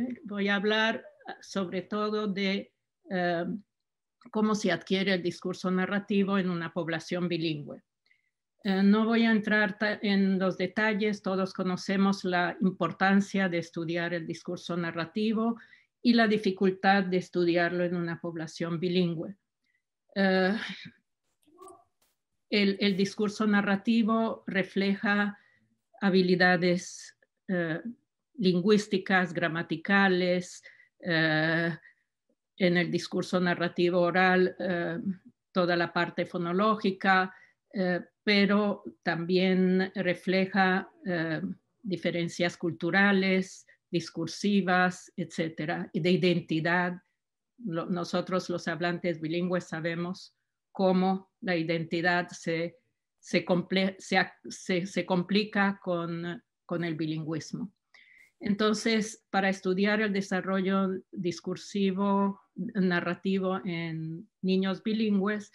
ver, voy a hablar sobre todo de cómo se adquiere el discurso narrativo en una población bilingüe. No voy a entrar en los detalles, todos conocemos la importancia de estudiar el discurso narrativo y la dificultad de estudiarlo en una población bilingüe. El discurso narrativo refleja habilidades lingüísticas, gramaticales, en el discurso narrativo oral, toda la parte fonológica, pero también refleja diferencias culturales, discursivas, etcétera, y de identidad. Nosotros los hablantes bilingües sabemos cómo la identidad se complica con el bilingüismo. Entonces, para estudiar el desarrollo discursivo, narrativo en niños bilingües,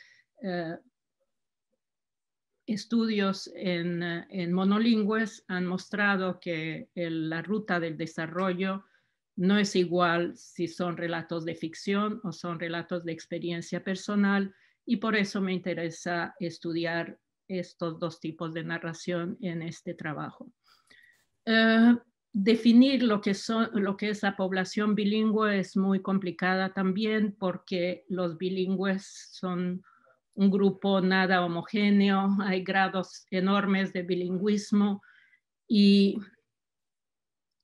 estudios en monolingües han mostrado que la ruta del desarrollo no es igual si son relatos de ficción o son relatos de experiencia personal, y por eso me interesa estudiar estos dos tipos de narración en este trabajo. Definir lo que es la población bilingüe es muy complicada también, porque los bilingües son un grupo nada homogéneo, hay grados enormes de bilingüismo, y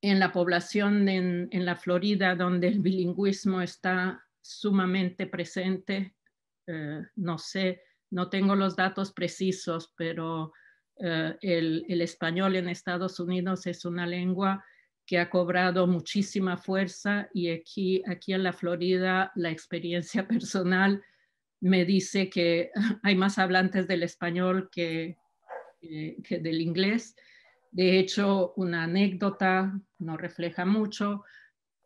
en la población en la Florida, donde el bilingüismo está sumamente presente, no sé, no tengo los datos precisos, pero el español en Estados Unidos es una lengua que ha cobrado muchísima fuerza, y aquí en la Florida la experiencia personal me dice que hay más hablantes del español que del inglés. De hecho, una anécdota no refleja mucho,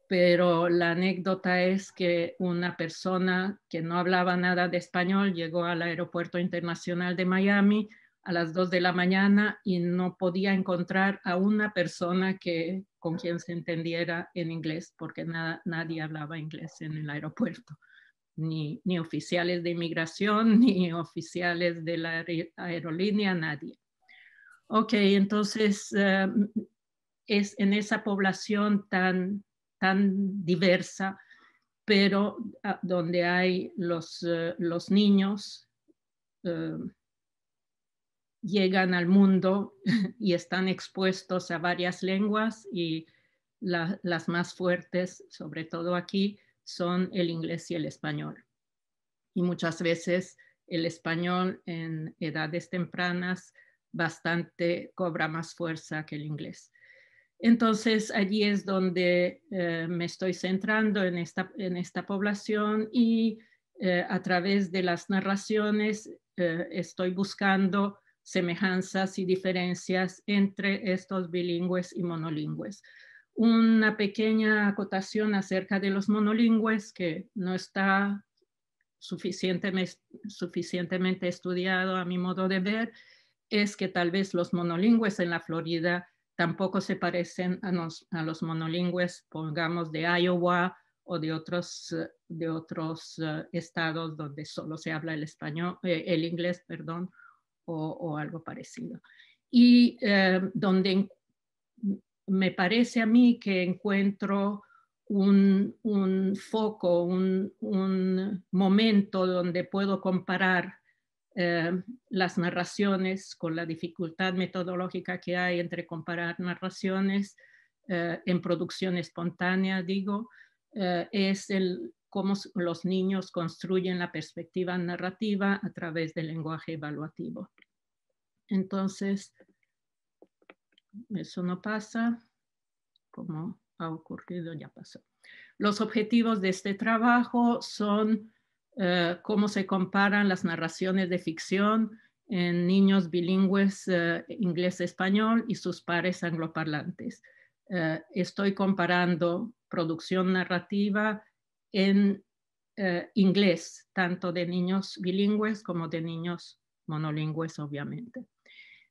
pero la anécdota es que una persona que no hablaba nada de español llegó al aeropuerto internacional de Miami a las 2 de la mañana y no podía encontrar a una persona con quien se entendiera en inglés, porque nadie hablaba inglés en el aeropuerto, ni oficiales de inmigración, ni oficiales de la aerolínea, nadie. Ok, entonces es en esa población tan diversa, pero donde hay los niños llegan al mundo y están expuestos a varias lenguas, y las más fuertes, sobre todo aquí, son el inglés y el español. Y muchas veces el español en edades tempranas cobra más fuerza que el inglés. Entonces, allí es donde me estoy centrando en esta población, y a través de las narraciones estoy buscando semejanzas y diferencias entre estos bilingües y monolingües. Una pequeña acotación acerca de los monolingües, que no está suficientemente estudiado a mi modo de ver, es que tal vez los monolingües en la Florida tampoco se parecen a los monolingües, pongamos, de Iowa o de otros estados donde solo se habla el inglés, perdón, o algo parecido. Y donde me parece a mí que encuentro un foco, un momento donde puedo comparar las narraciones, con la dificultad metodológica que hay entre comparar narraciones en producción espontánea, digo, es cómo los niños construyen la perspectiva narrativa a través del lenguaje evaluativo. Entonces, eso no pasa, como ha ocurrido, ya pasó. Los objetivos de este trabajo son cómo se comparan las narraciones de ficción en niños bilingües inglés-español y sus pares angloparlantes. Estoy comparando producción narrativa en inglés, tanto de niños bilingües como de niños monolingües, obviamente.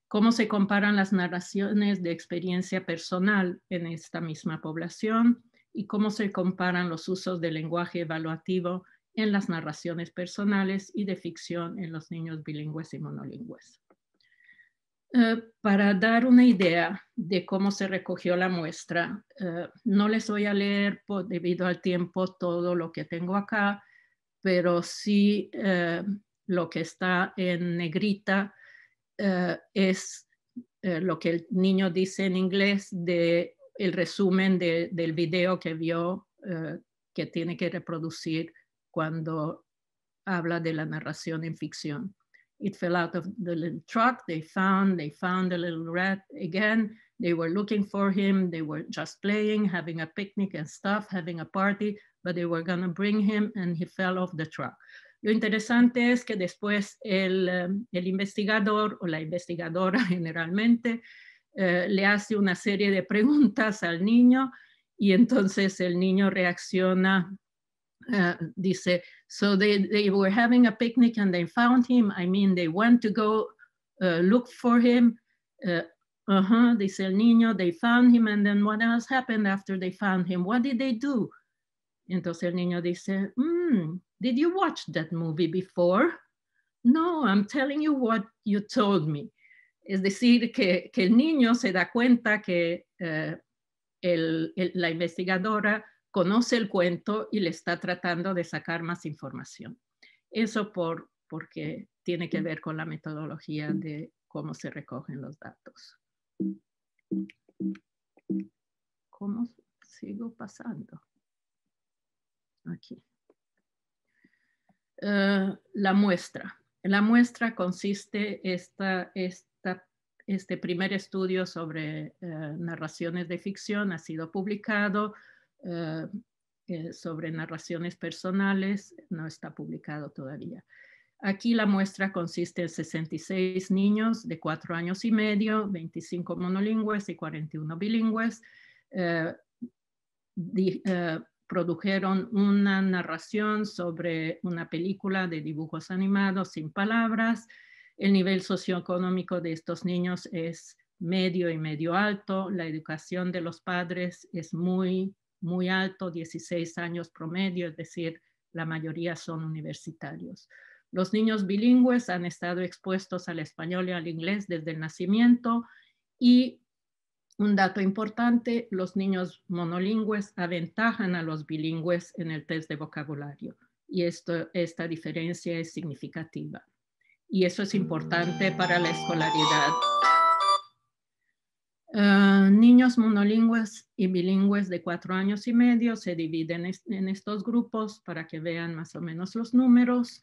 Cómo se comparan las narraciones de experiencia personal en esta misma población, y cómo se comparan los usos del lenguaje evaluativo en las narraciones personales y de ficción en los niños bilingües y monolingües. Para dar una idea de cómo se recogió la muestra, no les voy a leer debido al tiempo todo lo que tengo acá, pero sí lo que está en negrita es lo que el niño dice en inglés de el resumen del video que vio que tiene que reproducir cuando habla de la narración en ficción. It fell out of the little truck, they found the little rat again, they were looking for him, they were just playing, having a picnic and stuff, having a party, but they were gonna bring him and he fell off the truck. Lo interesante es que después el investigador o la investigadora generalmente le hace una serie de preguntas al niño y entonces el niño reacciona, dice, so they were having a picnic and they found him. I mean, they went to go look for him. Dice el niño, they found him and then what else happened after they found him? What did they do? Entonces el niño dice, did you watch that movie before? No, I'm telling you what you told me. Es decir, que el niño se da cuenta que la investigadora conoce el cuento y le está tratando de sacar más información. Eso porque tiene que ver con la metodología de cómo se recogen los datos. ¿Cómo sigo pasando? Aquí. La muestra. La muestra consiste este primer estudio sobre narraciones de ficción ha sido publicado, sobre narraciones personales no está publicado todavía. Aquí la muestra consiste en 66 niños de 4 años y medio, 25 monolingües y 41 bilingües. Produjeron una narración sobre una película de dibujos animados sin palabras. El nivel socioeconómico de estos niños es medio y medio alto. La educación de los padres es muy alto, 16 años promedio, es decir, la mayoría son universitarios. Los niños bilingües han estado expuestos al español y al inglés desde el nacimiento y un dato importante, los niños monolingües aventajan a los bilingües en el test de vocabulario y esta diferencia es significativa. Y eso es importante para la escolaridad. Niños monolingües y bilingües de 4 años y medio se dividen en estos grupos para que vean más o menos los números.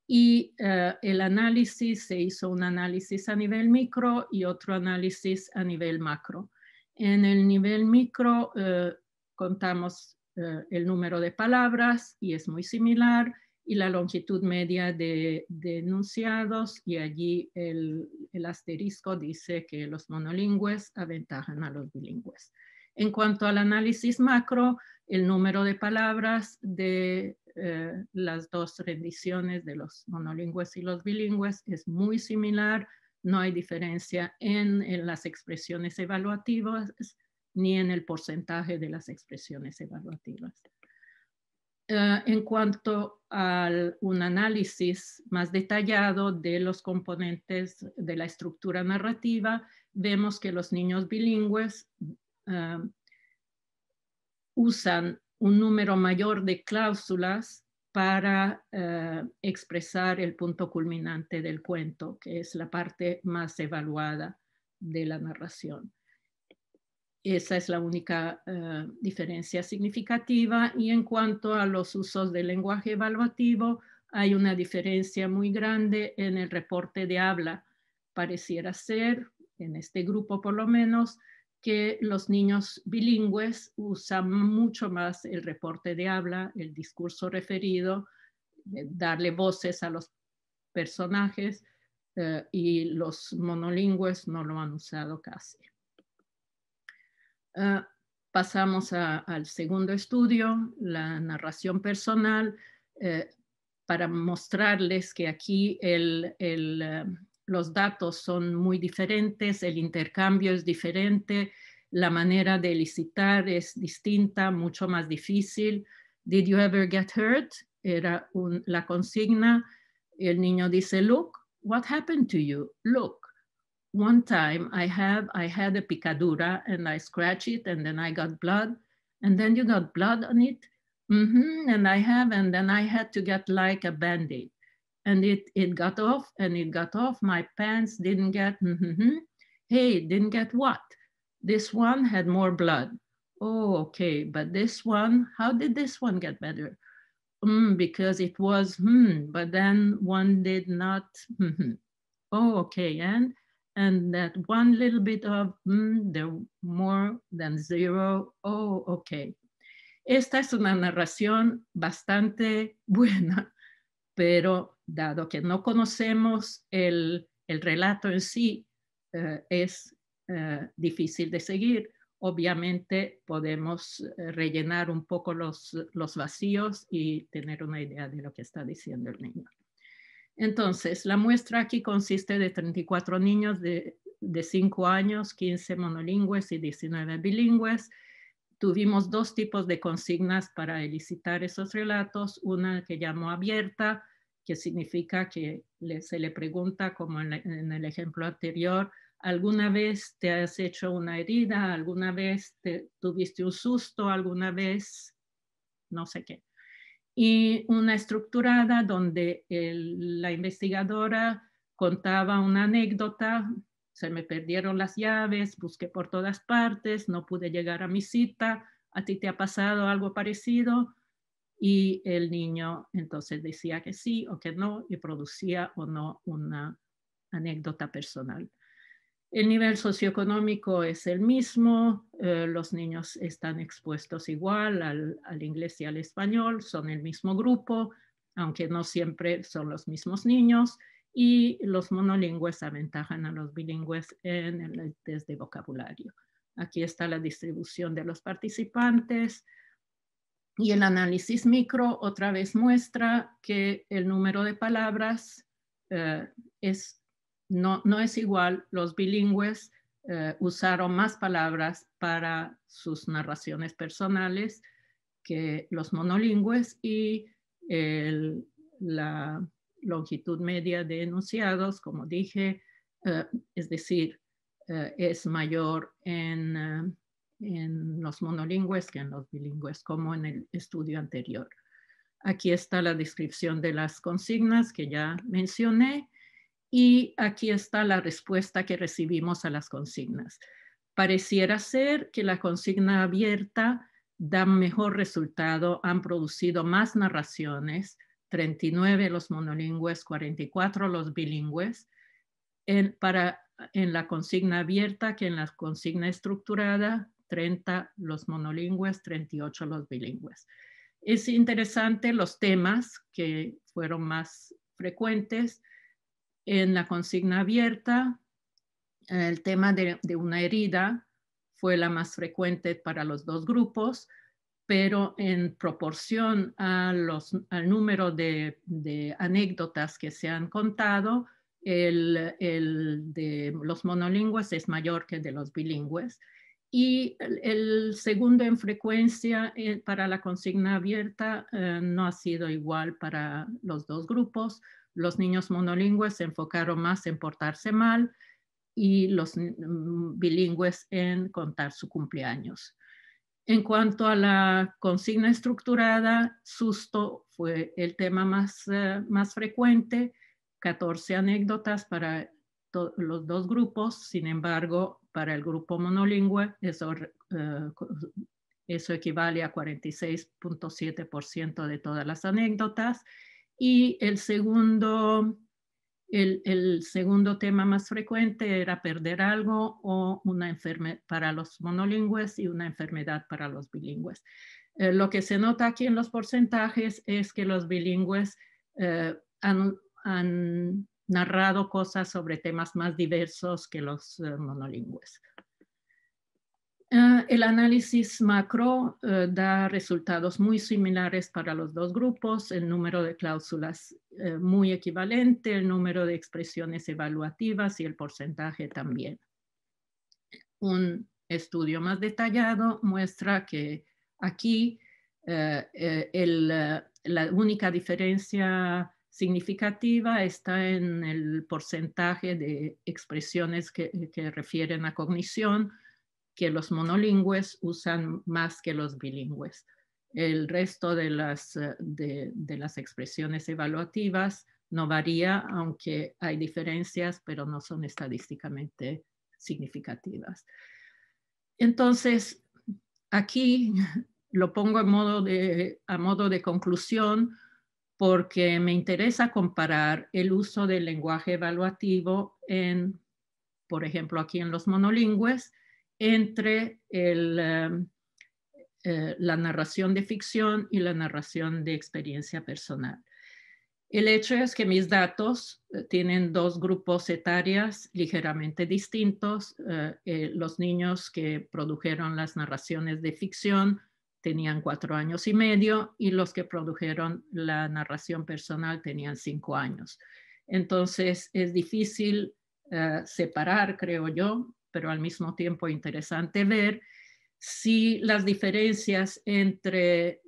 Y el análisis, se hizo un análisis a nivel micro y otro análisis a nivel macro. En el nivel micro contamos el número de palabras y es muy similar, y la longitud media de enunciados, y allí el asterisco dice que los monolingües aventajan a los bilingües. En cuanto al análisis macro, el número de palabras de las dos rendiciones de los monolingües y los bilingües es muy similar, no hay diferencia en las expresiones evaluativas ni en el porcentaje de las expresiones evaluativas. En cuanto a un análisis más detallado de los componentes de la estructura narrativa, vemos que los niños bilingües usan un número mayor de cláusulas para expresar el punto culminante del cuento, que es la parte más evaluada de la narración. Esa es la única diferencia significativa. Y en cuanto a los usos del lenguaje evaluativo, hay una diferencia muy grande en el reporte de habla. Pareciera ser, en este grupo por lo menos, que los niños bilingües usan mucho más el reporte de habla, el discurso referido, darle voces a los personajes, y los monolingües no lo han usado casi. Pasamos al segundo estudio, la narración personal, para mostrarles que aquí los datos son muy diferentes, el intercambio es diferente, la manera de elicitar es distinta, mucho más difícil. Did you ever get hurt? Era la consigna. El niño dice, look, what happened to you? Look. One time I had a picadura and I scratched it and then I got blood and then you got blood on it. And and then I had to get like a Band-Aid and it got off and it got off. My pants didn't get, Hey, didn't get what? This one had more blood. Oh, okay, but this one, how did this one get better? Because it was, but then one did not, Oh, okay, and that one little bit of there more than zero. Oh, okay. Esta es una narración bastante buena, pero dado que no conocemos el relato en sí, es difícil de seguir. Obviamente podemos rellenar un poco los vacíos y tener una idea de lo que está diciendo el niño. Entonces, la muestra aquí consiste de 34 niños de 5 años, 15 monolingües y 19 bilingües. Tuvimos dos tipos de consignas para elicitar esos relatos. Una que llamó abierta, que significa que se le pregunta, como en el ejemplo anterior, ¿alguna vez te has hecho una herida? ¿Alguna vez tuviste un susto? ¿Alguna vez no sé qué? Y una estructurada donde la investigadora contaba una anécdota, se me perdieron las llaves, busqué por todas partes, no pude llegar a mi cita, ¿a ti te ha pasado algo parecido? Y el niño entonces decía que sí o que no y producía o no una anécdota personal. El nivel socioeconómico es el mismo, los niños están expuestos igual al inglés y al español, son el mismo grupo, aunque no siempre son los mismos niños, y los monolingües aventajan a los bilingües en el test de vocabulario. Aquí está la distribución de los participantes y el análisis micro otra vez muestra que el número de palabras no es igual. Los bilingües usaron más palabras para sus narraciones personales que los monolingües y la longitud media de enunciados, como dije, es decir, es mayor en los monolingües que en los bilingües, como en el estudio anterior. Aquí está la descripción de las consignas que ya mencioné. Y aquí está la respuesta que recibimos a las consignas. Pareciera ser que la consigna abierta da mejor resultado, han producido más narraciones, 39 los monolingües, 44 los bilingües, en la consigna abierta que en la consigna estructurada, 30 los monolingües, 38 los bilingües. Es interesante los temas que fueron más frecuentes. En la consigna abierta, el tema de una herida fue la más frecuente para los dos grupos, pero en proporción al número de anécdotas que se han contado, el de los monolingües es mayor que el de los bilingües. Y el segundo en frecuencia para la consigna abierta no ha sido igual para los dos grupos. Los niños monolingües se enfocaron más en portarse mal y los bilingües en contar su cumpleaños. En cuanto a la consigna estructurada, susto fue el tema más frecuente, 14 anécdotas para los dos grupos. Sin embargo, para el grupo monolingüe, eso equivale a 46.7% de todas las anécdotas. Y el segundo tema más frecuente era perder algo o una enfermedad para los monolingües y una enfermedad para los bilingües. Lo que se nota aquí en los porcentajes es que los bilingües han narrado cosas sobre temas más diversos que los monolingües. El análisis macro da resultados muy similares para los dos grupos, el número de cláusulas muy equivalente, el número de expresiones evaluativas y el porcentaje también. Un estudio más detallado muestra que aquí la única diferencia significativa está en el porcentaje de expresiones que refieren a cognición, que los monolingües usan más que los bilingües. El resto de las expresiones evaluativas no varía, aunque hay diferencias, pero no son estadísticamente significativas. Entonces, aquí lo pongo a modo de conclusión porque me interesa comparar el uso del lenguaje evaluativo por ejemplo, aquí en los monolingües, entre la narración de ficción y la narración de experiencia personal. El hecho es que mis datos tienen dos grupos etarios ligeramente distintos. Los niños que produjeron las narraciones de ficción tenían 4 años y medio y los que produjeron la narración personal tenían 5 años. Entonces es difícil separar, creo yo, pero al mismo tiempo interesante ver si las diferencias entre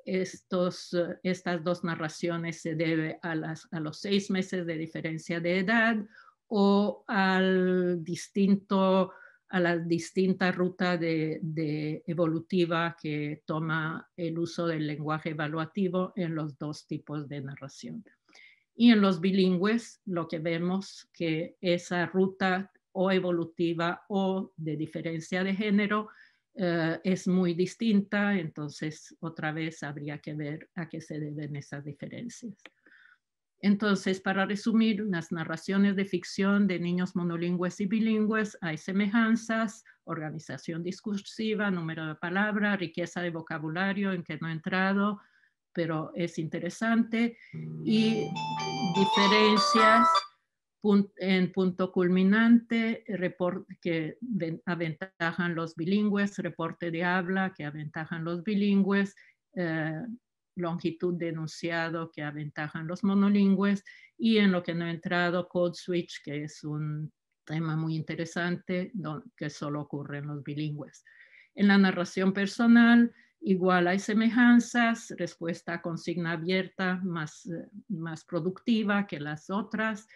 estas dos narraciones se debe a los 6 meses de diferencia de edad o a la distinta ruta evolutiva que toma el uso del lenguaje evaluativo en los dos tipos de narración. Y en los bilingües lo que vemos que esa ruta o evolutiva o de diferencia de género es muy distinta, entonces otra vez habría que ver a qué se deben esas diferencias. Entonces, para resumir, las narraciones de ficción de niños monolingües y bilingües hay semejanzas, organización discursiva, número de palabras, riqueza de vocabulario en que no he entrado, pero es interesante, y diferencias en punto culminante, que aventajan los bilingües, reporte de habla que aventajan los bilingües, longitud de enunciado que aventajan los monolingües, y en lo que no he entrado, code switch, que es un tema muy interesante que solo ocurre en los bilingües. En la narración personal, igual hay semejanzas, respuesta a consigna abierta más productiva que las otras,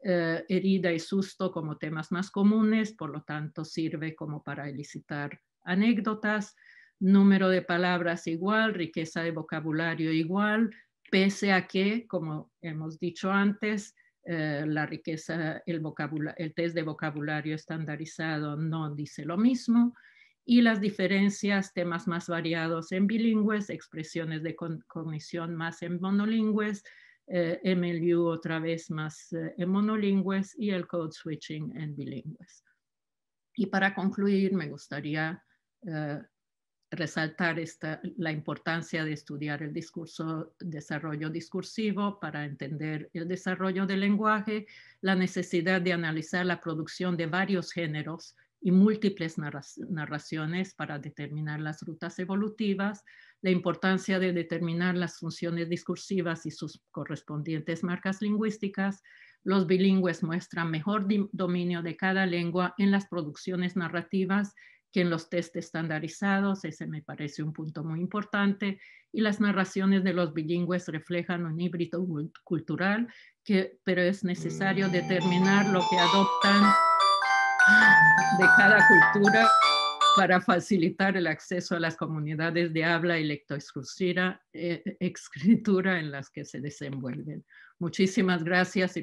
herida y susto como temas más comunes, por lo tanto sirve como para elicitar anécdotas, número de palabras igual, riqueza de vocabulario igual, pese a que, como hemos dicho antes, la riqueza, el test de vocabulario estandarizado no dice lo mismo, y las diferencias, temas más variados en bilingües, expresiones de cognición más en monolingües, MLU otra vez más en monolingües y el code switching en bilingües. Y para concluir, me gustaría resaltar la importancia de estudiar el desarrollo discursivo para entender el desarrollo del lenguaje, la necesidad de analizar la producción de varios géneros y múltiples narraciones para determinar las rutas evolutivas, la importancia de determinar las funciones discursivas y sus correspondientes marcas lingüísticas. Los bilingües muestran mejor dominio de cada lengua en las producciones narrativas que en los test estandarizados. Ese me parece un punto muy importante. Y las narraciones de los bilingües reflejan un híbrido cultural, pero es necesario determinar lo que adoptan de cada cultura para facilitar el acceso a las comunidades de habla y lectoescritura en las que se desenvuelven. Muchísimas gracias.